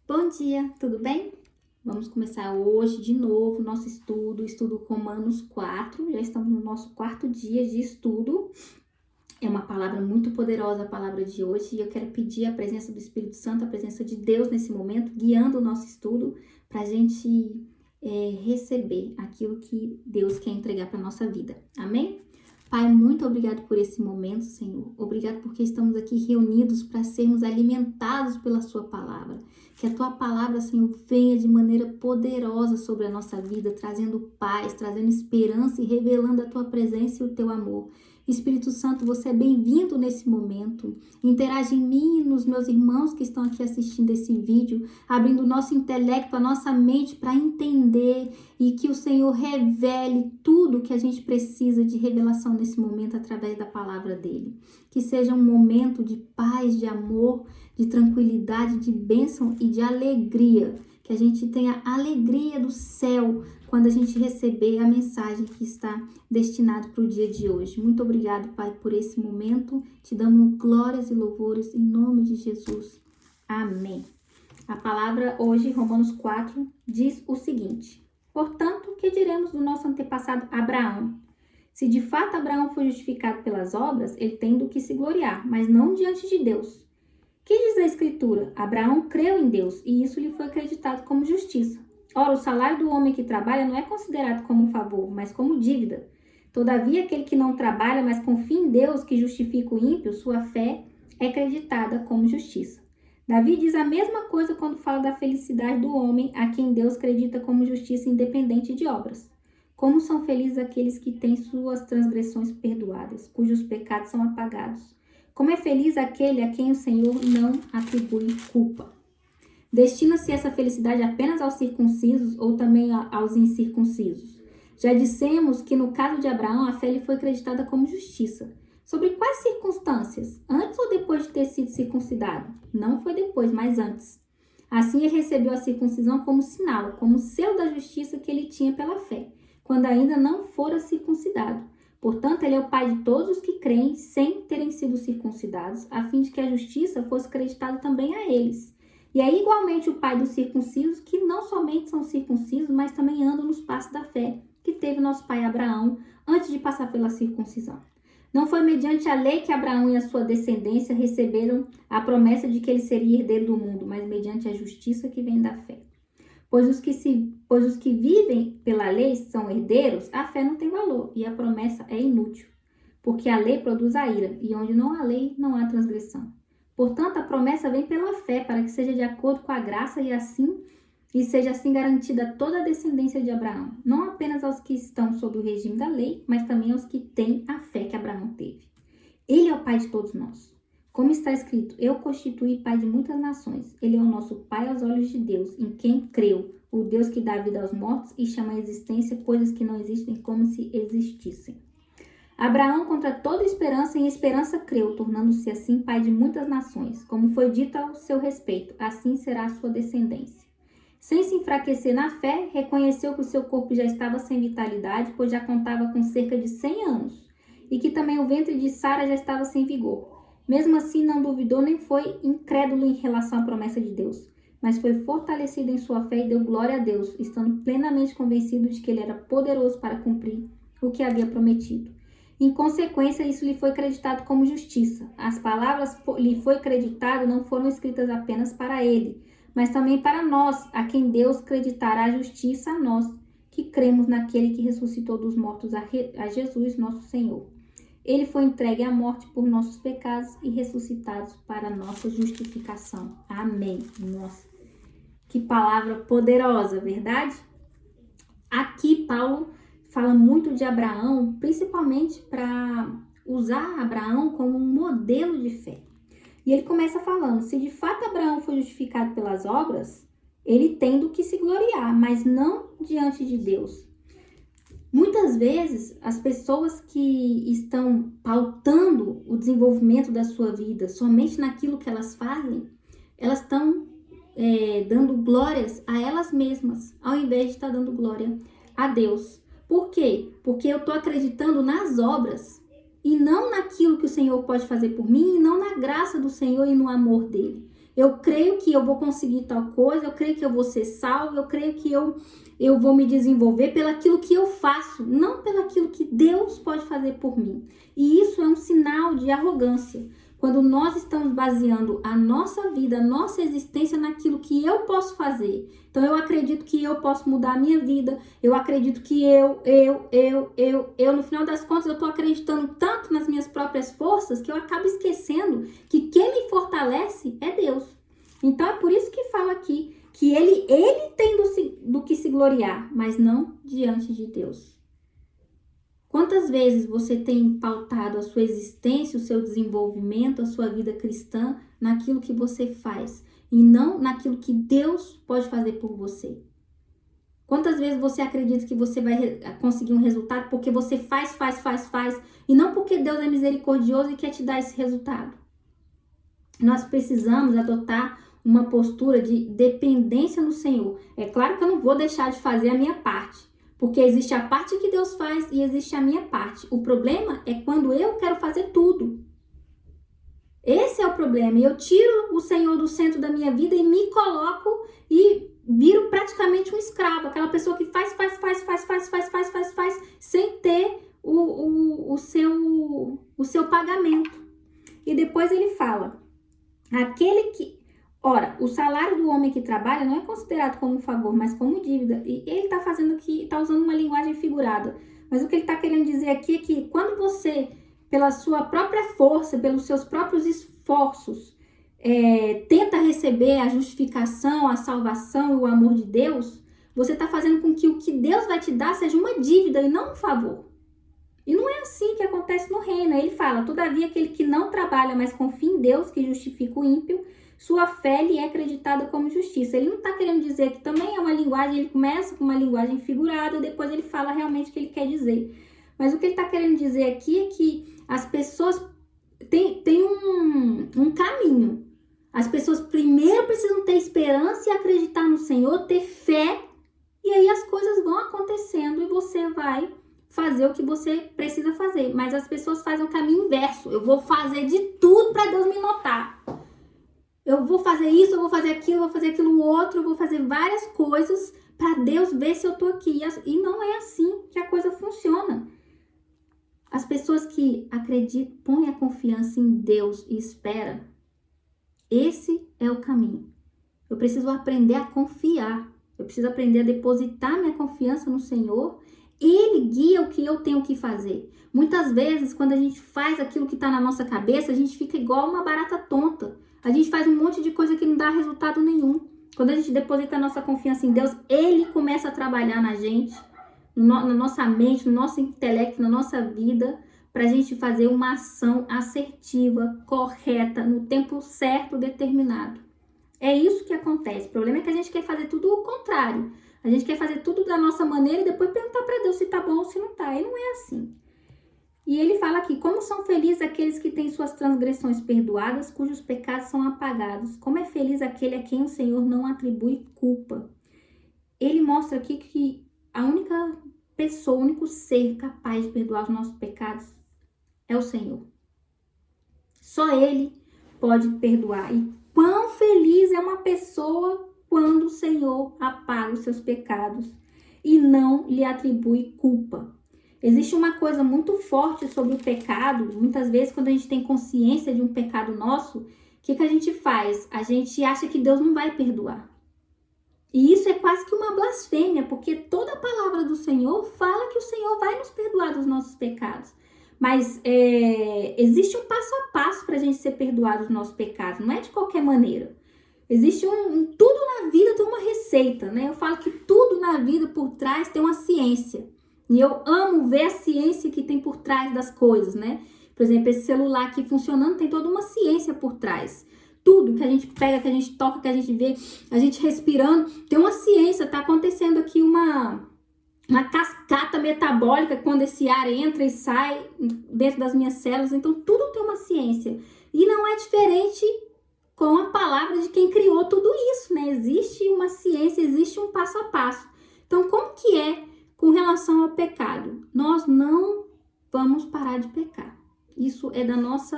Bom dia, tudo bem? Vamos começar hoje de novo nosso estudo Romanos 4. Já estamos no nosso quarto dia de estudo. É uma palavra muito poderosa a palavra de hoje e eu quero pedir a presença do Espírito Santo, a presença de Deus nesse momento, guiando o nosso estudo para a gente receber aquilo que Deus quer entregar para a nossa vida. Amém? Pai, muito obrigado por esse momento, Senhor. Obrigado porque estamos aqui reunidos para sermos alimentados pela Sua palavra. Que a Tua palavra, Senhor, venha de maneira poderosa sobre a nossa vida, trazendo paz, trazendo esperança e revelando a Tua presença e o Teu amor. Espírito Santo, você é bem-vindo nesse momento. Interage em mim e nos meus irmãos que estão aqui assistindo esse vídeo, abrindo o nosso intelecto, a nossa mente para entender e que o Senhor revele tudo que a gente precisa de revelação nesse momento através da palavra dele. Que seja um momento de paz, de amor, de tranquilidade, de bênção e de alegria. Que a gente tenha a alegria do céu quando a gente receber a mensagem que está destinada para o dia de hoje. Muito obrigado, Pai, por esse momento. Te damos glórias e louvores em nome de Jesus. Amém. A palavra hoje, Romanos 4, diz o seguinte: portanto, o que diremos do nosso antepassado Abraão? Se de fato Abraão foi justificado pelas obras, ele tem do que se gloriar, mas não diante de Deus. Que diz a Escritura? Abraão creu em Deus e isso lhe foi acreditado como justiça. Ora, o salário do homem que trabalha não é considerado como um favor, mas como dívida. Todavia, aquele que não trabalha, mas confia em Deus que justifica o ímpio, sua fé é acreditada como justiça. Davi diz a mesma coisa quando fala da felicidade do homem a quem Deus acredita como justiça independente de obras. Como são felizes aqueles que têm suas transgressões perdoadas, cujos pecados são apagados. Como é feliz aquele a quem o Senhor não atribui culpa. Destina-se essa felicidade apenas aos circuncisos ou também aos incircuncisos? Já dissemos que no caso de Abraão, a fé lhe foi acreditada como justiça. Sobre quais circunstâncias? Antes ou depois de ter sido circuncidado? Não foi depois, mas antes. Assim ele recebeu a circuncisão como sinal, como selo da justiça que ele tinha pela fé, quando ainda não fora circuncidado. Portanto, ele é o pai de todos os que creem sem terem sido circuncidados, a fim de que a justiça fosse acreditada também a eles. E é igualmente o pai dos circuncisos, que não somente são circuncisos, mas também andam nos passos da fé, que teve nosso pai Abraão antes de passar pela circuncisão. Não foi mediante a lei que Abraão e a sua descendência receberam a promessa de que ele seria herdeiro do mundo, mas mediante a justiça que vem da fé. Pois os que vivem pela lei são herdeiros, a fé não tem valor e a promessa é inútil, porque a lei produz a ira, e onde não há lei, não há transgressão. Portanto, a promessa vem pela fé, para que seja de acordo com a graça e seja assim garantida toda a descendência de Abraão, não apenas aos que estão sob o regime da lei, mas também aos que têm a fé que Abraão teve. Ele é o pai de todos nós. Como está escrito, eu constituí pai de muitas nações. Ele é o nosso pai aos olhos de Deus, em quem creu, o Deus que dá vida aos mortos e chama à existência coisas que não existem como se existissem. Abraão, contra toda esperança, em esperança creu, tornando-se assim pai de muitas nações. Como foi dito ao seu respeito, assim será a sua descendência. Sem se enfraquecer na fé, reconheceu que o seu corpo já estava sem vitalidade, pois já contava com cerca de 100 anos, e que também o ventre de Sara já estava sem vigor. Mesmo assim, não duvidou nem foi incrédulo em relação à promessa de Deus, mas foi fortalecido em sua fé e deu glória a Deus, estando plenamente convencido de que ele era poderoso para cumprir o que havia prometido. Em consequência, isso lhe foi acreditado como justiça. As palavras lhe foi acreditado não foram escritas apenas para ele, mas também para nós, a quem Deus acreditará a justiça a nós, que cremos naquele que ressuscitou dos mortos a Jesus, nosso Senhor. Ele foi entregue à morte por nossos pecados e ressuscitados para a nossa justificação. Amém. Nossa, que palavra poderosa, verdade? Aqui Paulo fala muito de Abraão, principalmente para usar Abraão como um modelo de fé. E ele começa falando, se de fato Abraão foi justificado pelas obras, ele tem do que se gloriar, mas não diante de Deus. Muitas vezes, as pessoas que estão pautando o desenvolvimento da sua vida somente naquilo que elas fazem, elas estão dando glórias a elas mesmas, ao invés de estar dando glória a Deus. Por quê? Porque eu estou acreditando nas obras e não naquilo que o Senhor pode fazer por mim, e não na graça do Senhor e no amor dele. Eu creio que eu vou conseguir tal coisa, eu creio que eu vou ser salvo, eu creio que eu vou me desenvolver pelaquilo que eu faço, não pelaquilo que Deus pode fazer por mim. E isso é um sinal de arrogância. Quando nós estamos baseando a nossa vida, a nossa existência naquilo que eu posso fazer. Então eu acredito que eu posso mudar a minha vida, eu acredito que no final das contas eu tô acreditando tanto nas minhas próprias forças que eu acabo esquecendo que quem me fortalece é Deus. Então é por isso que fala aqui que ele tem do que se gloriar, mas não diante de Deus. Quantas vezes você tem pautado a sua existência, o seu desenvolvimento, a sua vida cristã naquilo que você faz e não naquilo que Deus pode fazer por você? Quantas vezes você acredita que você vai conseguir um resultado porque você faz e não porque Deus é misericordioso e quer te dar esse resultado? Nós precisamos adotar uma postura de dependência no Senhor. É claro que eu não vou deixar de fazer a minha parte, porque existe a parte que Deus faz e existe a minha parte. O problema é quando eu quero fazer tudo. Esse é o problema. Eu tiro o Senhor do centro da minha vida e me coloco e viro praticamente um escravo. Aquela pessoa que faz, sem ter o seu pagamento. E depois ele fala, ora, o salário do homem que trabalha não é considerado como um favor, mas como dívida. E ele está fazendo aqui, está usando uma linguagem figurada. Mas o que ele está querendo dizer aqui é que quando você, pela sua própria força, pelos seus próprios esforços, tenta receber a justificação, a salvação e o amor de Deus, você está fazendo com que o que Deus vai te dar seja uma dívida e não um favor. E não é assim que acontece no reino. Ele fala, todavia aquele que não trabalha, mas confia em Deus, que justifica o ímpio, sua fé lhe é acreditada como justiça. Ele não está querendo dizer que também é uma linguagem, ele começa com uma linguagem figurada, depois ele fala realmente o que ele quer dizer. Mas o que ele está querendo dizer aqui é que as pessoas têm um caminho. As pessoas primeiro precisam ter esperança e acreditar no Senhor, ter fé, e aí as coisas vão acontecendo e você vai fazer o que você precisa fazer. Mas as pessoas fazem o caminho inverso. Eu vou fazer de tudo para Deus me notar. Eu vou fazer isso, eu vou fazer aquilo outro, eu vou fazer várias coisas para Deus ver se eu tô aqui. E não é assim que a coisa funciona. As pessoas que acreditam, põem a confiança em Deus e esperam, esse é o caminho. Eu preciso aprender a confiar. Eu preciso aprender a depositar minha confiança no Senhor. Ele guia o que eu tenho que fazer. Muitas vezes, quando a gente faz aquilo que está na nossa cabeça, a gente fica igual uma barata tonta. A gente faz um monte de coisa que não dá resultado nenhum. Quando a gente deposita a nossa confiança em Deus, Ele começa a trabalhar na gente, na nossa mente, no nosso intelecto, na nossa vida, para a gente fazer uma ação assertiva, correta, no tempo certo, determinado. É isso que acontece. O problema é que a gente quer fazer tudo o contrário. A gente quer fazer tudo da nossa maneira e depois perguntar para Deus se tá bom ou se não tá. E não é assim. E ele fala aqui, como são felizes aqueles que têm suas transgressões perdoadas, cujos pecados são apagados. Como é feliz aquele a quem o Senhor não atribui culpa. Ele mostra aqui que a única pessoa, o único ser capaz de perdoar os nossos pecados é o Senhor. Só Ele pode perdoar. E quão feliz é uma pessoa quando o Senhor apaga os seus pecados e não lhe atribui culpa. Existe uma coisa muito forte sobre o pecado. Muitas vezes, quando a gente tem consciência de um pecado nosso, o que a gente faz? A gente acha que Deus não vai perdoar. E isso é quase que uma blasfêmia, porque toda a palavra do Senhor fala que o Senhor vai nos perdoar dos nossos pecados. Mas existe um passo a passo para a gente ser perdoado dos nossos pecados, não é de qualquer maneira. Existe tudo na vida tem uma receita, né? Eu falo que tudo na vida por trás tem uma ciência. E eu amo ver a ciência que tem por trás das coisas, né? Por exemplo, esse celular aqui funcionando tem toda uma ciência por trás. Tudo que a gente pega, que a gente toca, que a gente vê, a gente respirando, tem uma ciência. Tá acontecendo aqui uma cascata metabólica quando esse ar entra e sai dentro das minhas células. Então, tudo tem uma ciência. E não é diferente com a palavra de quem criou tudo isso, né? Existe uma ciência, existe um passo a passo. Então, como que é com relação ao pecado? Nós não vamos parar de pecar. Isso é da nossa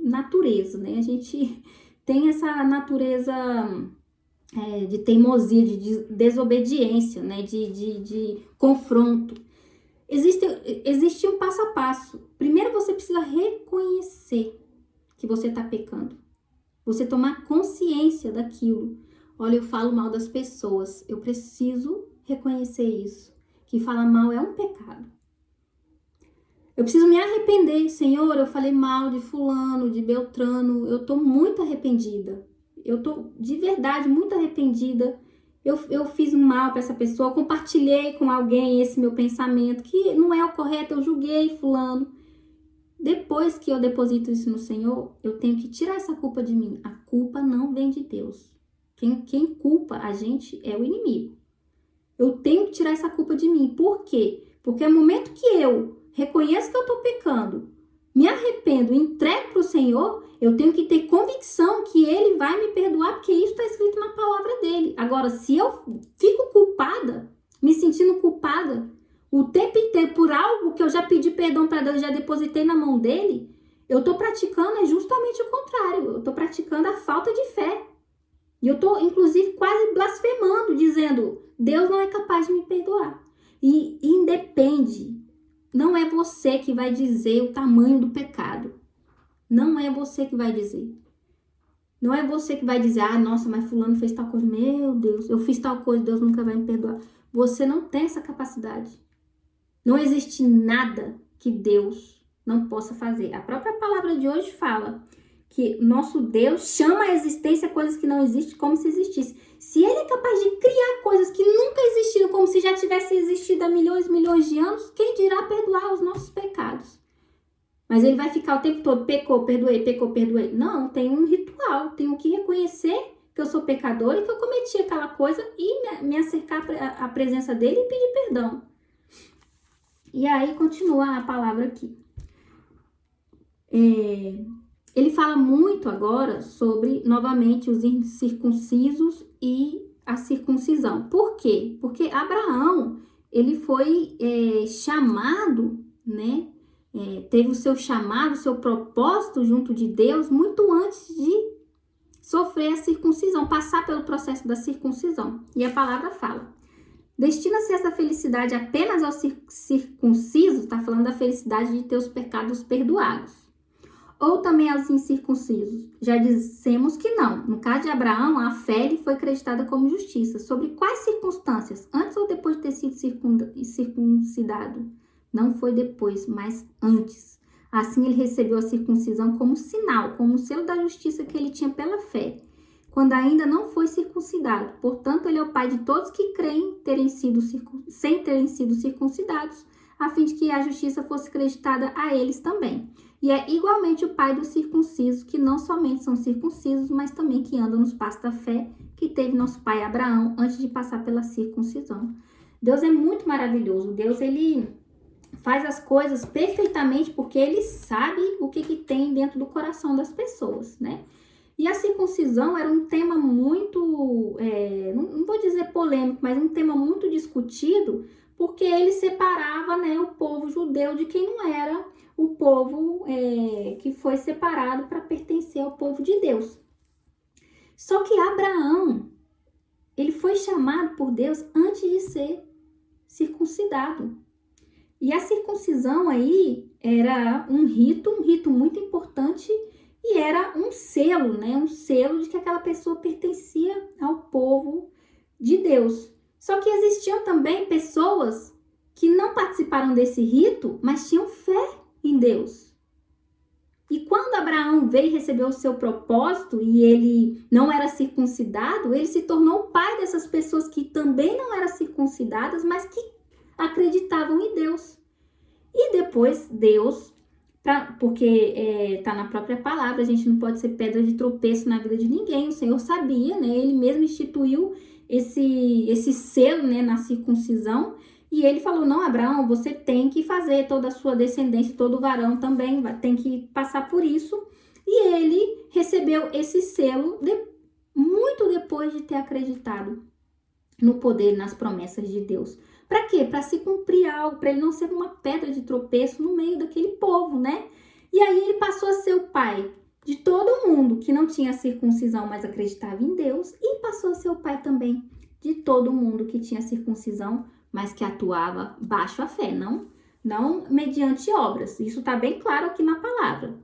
natureza, né? A gente tem essa natureza de teimosia, de desobediência, né? De confronto. Existe um passo a passo. Primeiro você precisa reconhecer que você está pecando. Você tomar consciência daquilo. Olha, eu falo mal das pessoas. Eu preciso reconhecer isso. Que falar mal é um pecado. Eu preciso me arrepender. Senhor, eu falei mal de fulano, de Beltrano. Eu tô muito arrependida. Eu tô de verdade muito arrependida. Eu fiz mal para essa pessoa. Eu compartilhei com alguém esse meu pensamento. Que não é o correto. Eu julguei fulano. Depois que eu deposito isso no Senhor, eu tenho que tirar essa culpa de mim. A culpa não vem de Deus. Quem culpa a gente é o inimigo. Eu tenho que tirar essa culpa de mim. Por quê? Porque no momento que eu reconheço que eu estou pecando, me arrependo, entrego para o Senhor, eu tenho que ter convicção que Ele vai me perdoar, porque isso está escrito na palavra dele. Agora, se eu fico culpada, me sentindo culpada, o tempo inteiro por algo que eu já pedi perdão para Deus, já depositei na mão dele, eu estou praticando justamente o contrário. Eu estou praticando a falta de fé. E eu estou, inclusive, quase blasfemando, dizendo, Deus não é capaz de me perdoar. E independe, não é você que vai dizer o tamanho do pecado. Não é você que vai dizer. Não é você que vai dizer, nossa, mas fulano fez tal coisa. Meu Deus, eu fiz tal coisa, Deus nunca vai me perdoar. Você não tem essa capacidade. Não existe nada que Deus não possa fazer. A própria palavra de hoje fala que nosso Deus chama à existência coisas que não existem como se existisse. Se Ele é capaz de criar coisas que nunca existiram, como se já tivesse existido há milhões e milhões de anos, quem dirá perdoar os nossos pecados? Mas Ele vai ficar o tempo todo, pecou, perdoei. Não, tem um ritual. Tenho que reconhecer que eu sou pecadora e que eu cometi aquela coisa e me acercar à presença dEle e pedir perdão. E aí continua a palavra aqui. Ele fala muito agora sobre, novamente, os incircuncisos e a circuncisão. Por quê? Porque Abraão, ele foi chamado, né? Teve o seu chamado, o seu propósito junto de Deus muito antes de sofrer a circuncisão, passar pelo processo da circuncisão. E a palavra fala, destina-se essa felicidade apenas aos circuncisos, está falando da felicidade de ter os pecados perdoados, ou também aos incircuncisos? Já dissemos que não. No caso de Abraão, a fé lhe foi acreditada como justiça. Sobre quais circunstâncias? Antes ou depois de ter sido circuncidado? Não foi depois, mas antes. Assim ele recebeu a circuncisão como sinal, como selo da justiça que ele tinha pela fé, quando ainda não foi circuncidado. Portanto, ele é o pai de todos que creem sem terem sido circuncidados, a fim de que a justiça fosse acreditada a eles também. E é igualmente o pai dos circuncisos, que não somente são circuncisos, mas também que andam nos passos da fé, que teve nosso pai Abraão antes de passar pela circuncisão. Deus é muito maravilhoso. Deus, ele faz as coisas perfeitamente porque ele sabe o que tem dentro do coração das pessoas, né? E a circuncisão era um tema muito, não vou dizer polêmico, mas um tema muito discutido, porque ele separava, né, o povo judeu de quem não era o povo que foi separado para pertencer ao povo de Deus. Só que Abraão, ele foi chamado por Deus antes de ser circuncidado. E a circuncisão aí era um rito muito importante e era um selo, né? Um selo de que aquela pessoa pertencia ao povo de Deus. Só que existiam também pessoas que não participaram desse rito, mas tinham fé em Deus. E quando Abraão veio e recebeu o seu propósito e ele não era circuncidado, ele se tornou o pai dessas pessoas que também não eram circuncidadas, mas que acreditavam em Deus. E depois Deus, porque está na própria palavra, a gente não pode ser pedra de tropeço na vida de ninguém. O Senhor sabia, né? Ele mesmo instituiu esse selo, né, na circuncisão. E ele falou, não, Abraão, você tem que fazer, toda a sua descendência, todo varão também tem que passar por isso. E ele recebeu esse selo muito depois de ter acreditado no poder e nas promessas de Deus. Para quê? Para se cumprir algo, para ele não ser uma pedra de tropeço no meio daquele povo, né? E aí ele passou a ser o pai de todo mundo que não tinha circuncisão, mas acreditava em Deus, e passou a ser o pai também de todo mundo que tinha circuncisão, mas que atuava baixo a fé, não mediante obras. Isso está bem claro aqui na palavra.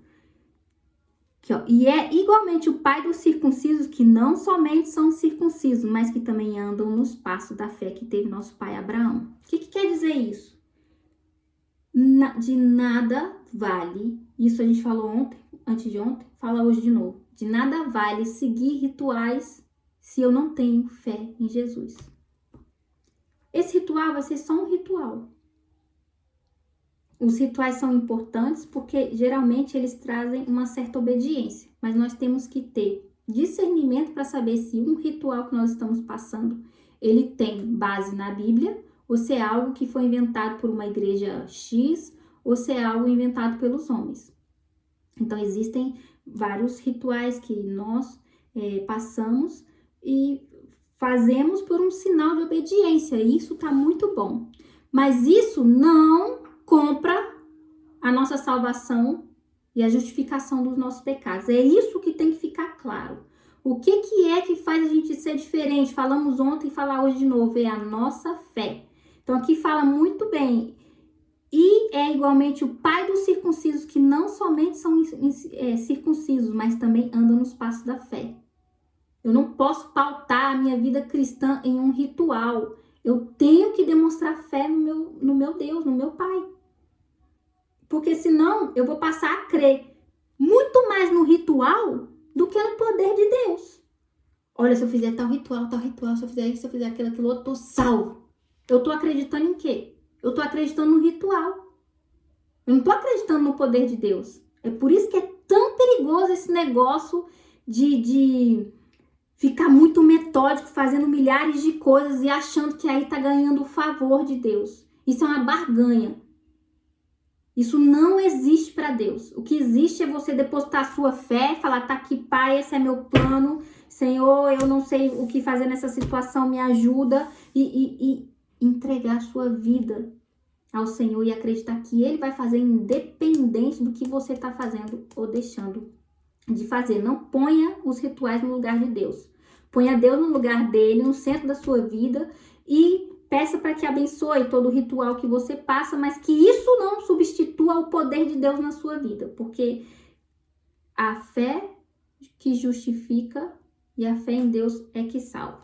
Aqui, ó. E é igualmente o pai dos circuncisos, que não somente são circuncisos, mas que também andam nos passos da fé que teve nosso pai Abraão. O que quer dizer isso? De nada vale, isso a gente falou ontem, antes de ontem, fala hoje de novo. De nada vale seguir rituais se eu não tenho fé em Jesus. Esse ritual vai ser só um ritual. Os rituais são importantes porque geralmente eles trazem uma certa obediência, mas nós temos que ter discernimento para saber se um ritual que nós estamos passando, ele tem base na Bíblia, ou se é algo que foi inventado por uma igreja X, ou se é algo inventado pelos homens. Então existem vários rituais que nós passamos e fazemos por um sinal de obediência, e isso está muito bom. Mas isso não compra a nossa salvação e a justificação dos nossos pecados. É isso que tem que ficar claro. O que é que faz a gente ser diferente? Falamos ontem e falar hoje de novo, é a nossa fé. Então aqui fala muito bem. E é igualmente o pai dos circuncisos, que não somente são circuncisos, mas também andam nos passos da fé. Eu não posso pautar a minha vida cristã em um ritual. Eu tenho que demonstrar fé no meu Deus, no meu Pai. Porque senão eu vou passar a crer muito mais no ritual do que no poder de Deus. Olha, se eu fizer tal ritual, se eu fizer isso, se eu fizer aquilo outro, eu tô salvo. Eu tô acreditando em quê? Eu tô acreditando no ritual. Eu não tô acreditando no poder de Deus. É por isso que é tão perigoso esse negócio de ficar muito metódico, fazendo milhares de coisas e achando que aí tá ganhando o favor de Deus. Isso é uma barganha. Isso não existe para Deus. O que existe é você depositar a sua fé, falar, tá aqui, Pai, esse é meu plano. Senhor, eu não sei o que fazer nessa situação, me ajuda. E entregar a sua vida ao Senhor e acreditar que Ele vai fazer independente do que você está fazendo ou deixando de fazer. Não ponha os rituais no lugar de Deus. Ponha Deus no lugar dele, no centro da sua vida, e peça para que abençoe todo o ritual que você passa, mas que isso não substitua o poder de Deus na sua vida, porque a fé que justifica e a fé em Deus é que salva.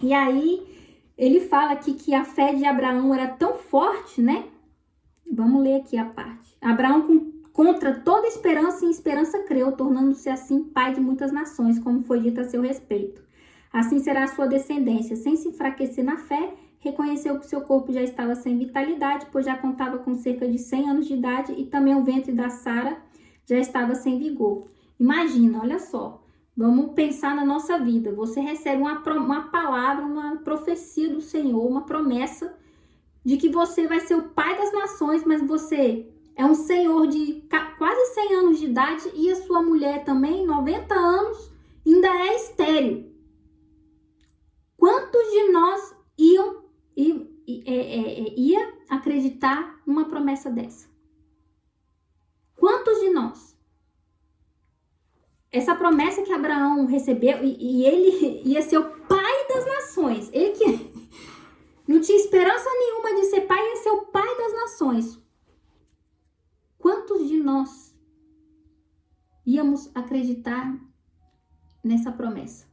E aí ele fala aqui que a fé de Abraão era tão forte, né? Vamos ler aqui a parte. Abraão, contra toda esperança, em esperança creu, tornando-se assim pai de muitas nações, como foi dito a seu respeito. Assim será a sua descendência. Sem se enfraquecer na fé, reconheceu que seu corpo já estava sem vitalidade, pois já contava com cerca de 100 anos de idade, e também o ventre da Sara já estava sem vigor. Imagina, olha só. Vamos pensar na nossa vida. Você recebe uma palavra, uma profecia do Senhor, uma promessa de que você vai ser o pai das nações, mas você é um senhor de quase 100 anos de idade e a sua mulher também, 90 anos, ainda é estéril. Quantos de nós ia acreditar numa promessa dessa? Quantos de nós? Essa promessa que Abraão recebeu, e ele ia ser o pai das nações. Ele que não tinha esperança nenhuma de ser pai, ia ser o pai das nações. Quantos de nós íamos acreditar nessa promessa?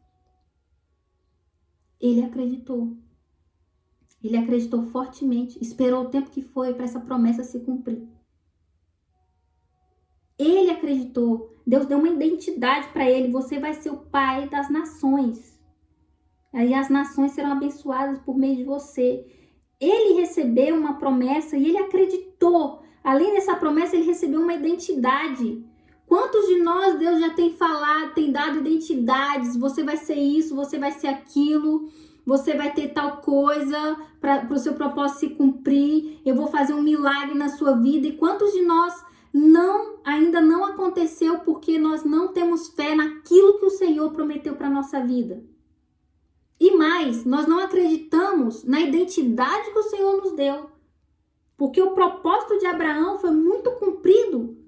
Ele acreditou. Ele acreditou fortemente, esperou o tempo que foi para essa promessa se cumprir. Ele acreditou. Deus deu uma identidade para ele. Você vai ser o pai das nações. Aí as nações serão abençoadas por meio de você. Ele recebeu uma promessa e ele acreditou. Além dessa promessa, ele recebeu uma identidade. Quantos de nós Deus já tem falado, tem dado identidades? Você vai ser isso, você vai ser aquilo. Você vai ter tal coisa para o seu propósito se cumprir. Eu vou fazer um milagre na sua vida. E quantos de nós ainda não aconteceu porque nós não temos fé naquilo que o Senhor prometeu para a nossa vida? E mais, nós não acreditamos na identidade que o Senhor nos deu. Porque o propósito de Abraão foi muito cumprido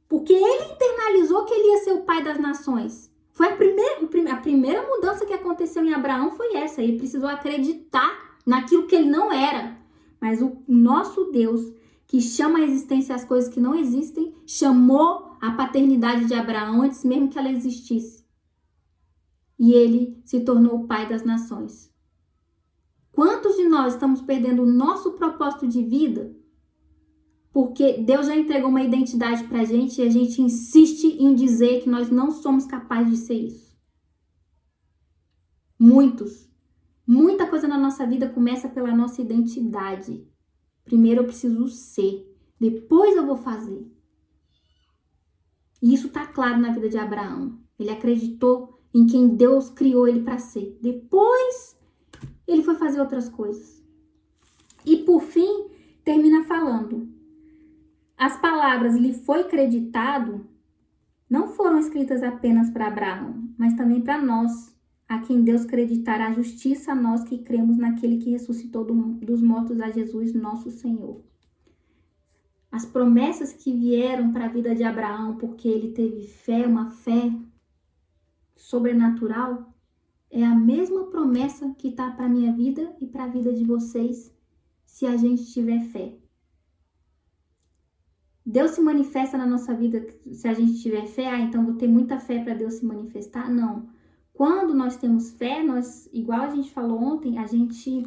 Porque ele internalizou que ele ia ser o pai das nações. Foi a primeira mudança que aconteceu em Abraão foi essa. Ele precisou acreditar naquilo que ele não era. Mas o nosso Deus, que chama a existência as coisas que não existem, chamou a paternidade de Abraão antes mesmo que ela existisse. E ele se tornou o pai das nações. Quantos de nós estamos perdendo o nosso propósito de vida porque Deus já entregou uma identidade pra gente e a gente insiste em dizer que nós não somos capazes de ser isso? Muita coisa na nossa vida começa pela nossa identidade. Primeiro eu preciso ser, depois eu vou fazer. E isso tá claro na vida de Abraão. Ele acreditou em quem Deus criou ele para ser. Depois ele foi fazer outras coisas. E por fim, termina falando: as palavras lhe foi creditado não foram escritas apenas para Abraão, mas também para nós, a quem Deus creditará a justiça a nós que cremos naquele que ressuscitou dos mortos, a Jesus, nosso Senhor. As promessas que vieram para a vida de Abraão porque ele teve fé, uma fé sobrenatural, é a mesma promessa que está para a minha vida e para a vida de vocês, se a gente tiver fé. Deus se manifesta na nossa vida se a gente tiver fé. Então vou ter muita fé para Deus se manifestar? Não. Quando nós temos fé, nós, igual a gente falou ontem, a gente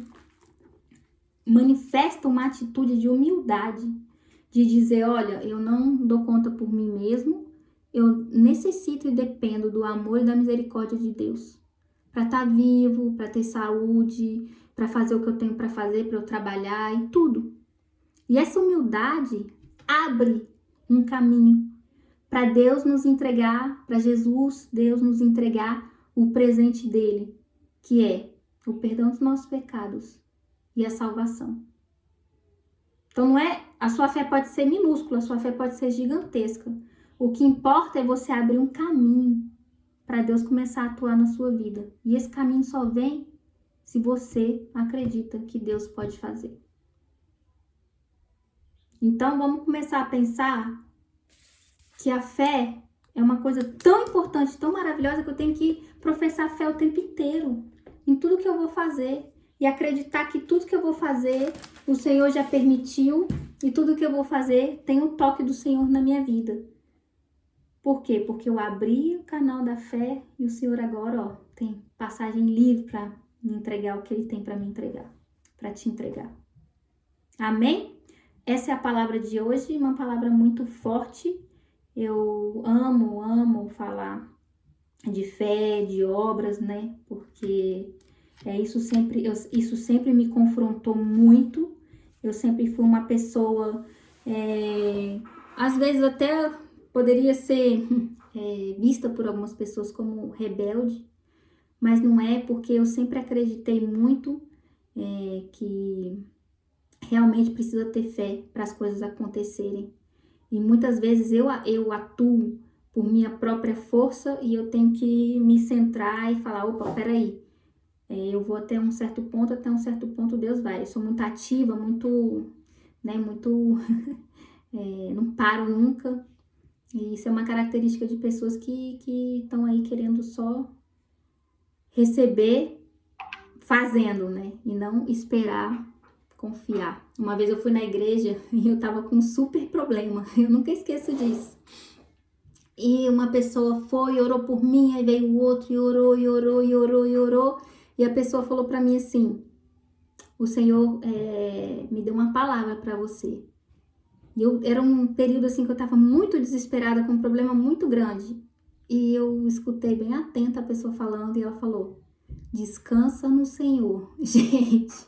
manifesta uma atitude de humildade, de dizer: olha, eu não dou conta por mim mesmo, eu necessito e dependo do amor e da misericórdia de Deus para estar vivo, para ter saúde, para fazer o que eu tenho para fazer, para eu trabalhar e tudo. E essa humildade abre um caminho para Deus nos entregar, para Jesus, Deus nos entregar o presente dele, que é o perdão dos nossos pecados e a salvação. Então não é, a sua fé pode ser minúscula, a sua fé pode ser gigantesca. O que importa é você abrir um caminho para Deus começar a atuar na sua vida. E esse caminho só vem se você acredita que Deus pode fazer. Então, vamos começar a pensar que a fé é uma coisa tão importante, tão maravilhosa, que eu tenho que professar fé o tempo inteiro, em tudo que eu vou fazer. E acreditar que tudo que eu vou fazer, o Senhor já permitiu, e tudo que eu vou fazer tem um toque do Senhor na minha vida. Por quê? Porque eu abri o canal da fé e o Senhor agora, tem passagem livre para me entregar o que Ele tem para me entregar, para te entregar. Amém? Essa é a palavra de hoje, uma palavra muito forte. Eu amo falar de fé, de obras, né? Porque isso sempre me confrontou muito. Eu sempre fui uma pessoa, às vezes até poderia ser vista por algumas pessoas como rebelde, mas não é, porque eu sempre acreditei muito que realmente precisa ter fé para as coisas acontecerem. E muitas vezes eu atuo por minha própria força e eu tenho que me centrar e falar: opa, peraí, eu vou até um certo ponto Deus vai. Eu sou muito ativa, muito, não paro nunca. E isso é uma característica de pessoas que estão aí querendo só receber fazendo, né? E não esperar, confiar. Uma vez eu fui na igreja e eu tava com um super problema. Eu nunca esqueço disso. E uma pessoa foi, orou por mim, aí veio o outro e orou. E a pessoa falou pra mim assim: o Senhor me deu uma palavra pra você. E era um período assim que eu tava muito desesperada, com um problema muito grande. E eu escutei bem atenta a pessoa falando e ela falou: descansa no Senhor. Gente,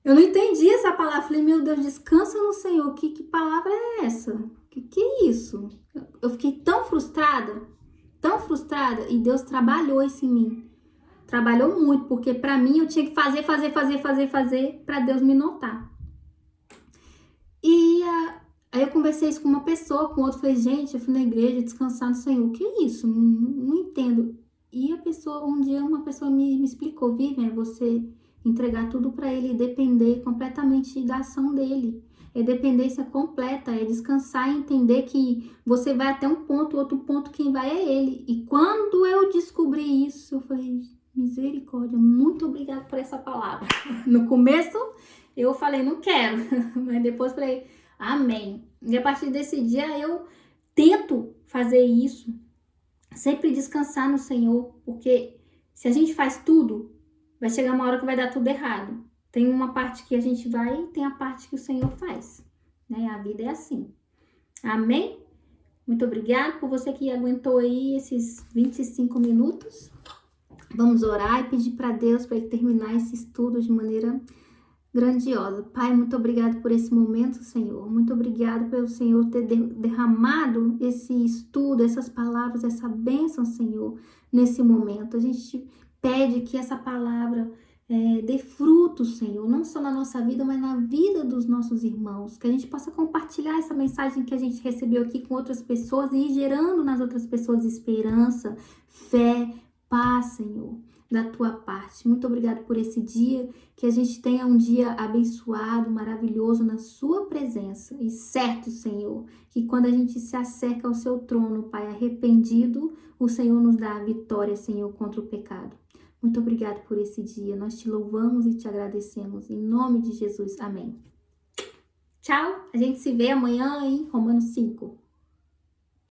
eu não entendi essa palavra. Falei: meu Deus, descansa no Senhor. Que palavra é essa? Que é isso? Eu fiquei tão frustrada. E Deus trabalhou isso em mim. Trabalhou muito, porque pra mim eu tinha que fazer pra Deus me notar. E aí eu conversei isso com uma pessoa, com outra. Falei: gente, eu fui na igreja descansar no Senhor. O que é isso? Não entendo. E um dia uma pessoa me explicou: Vivian, é você entregar tudo para Ele e depender completamente da ação dele. É dependência completa, é descansar e entender que você vai até um ponto, outro ponto quem vai é Ele. E quando eu descobri isso, eu falei, misericórdia, muito obrigada por essa palavra. No começo, eu falei, não quero. Mas depois falei, amém. E a partir desse dia, eu tento fazer isso. Sempre descansar no Senhor. Porque se a gente faz tudo, vai chegar uma hora que vai dar tudo errado. Tem uma parte que a gente vai e tem a parte que o Senhor faz. Né? A vida é assim. Amém? Muito obrigada por você que aguentou aí esses 25 minutos. Vamos orar e pedir para Deus para ele terminar esse estudo de maneira grandiosa. Pai, muito obrigado por esse momento, Senhor. Muito obrigado pelo Senhor ter derramado esse estudo, essas palavras, essa bênção, Senhor, nesse momento. A gente pede que essa palavra dê fruto, Senhor, não só na nossa vida, mas na vida dos nossos irmãos. Que a gente possa compartilhar essa mensagem que a gente recebeu aqui com outras pessoas e ir gerando nas outras pessoas esperança, fé, paz, Senhor, da tua parte. Muito obrigado por esse dia, que a gente tenha um dia abençoado, maravilhoso na sua presença. E certo, Senhor, que quando a gente se acerca ao seu trono, Pai, arrependido, o Senhor nos dá a vitória, Senhor, contra o pecado. Muito obrigado por esse dia. Nós te louvamos e te agradecemos. Em nome de Jesus. Amém. Tchau. A gente se vê amanhã em Romanos 5.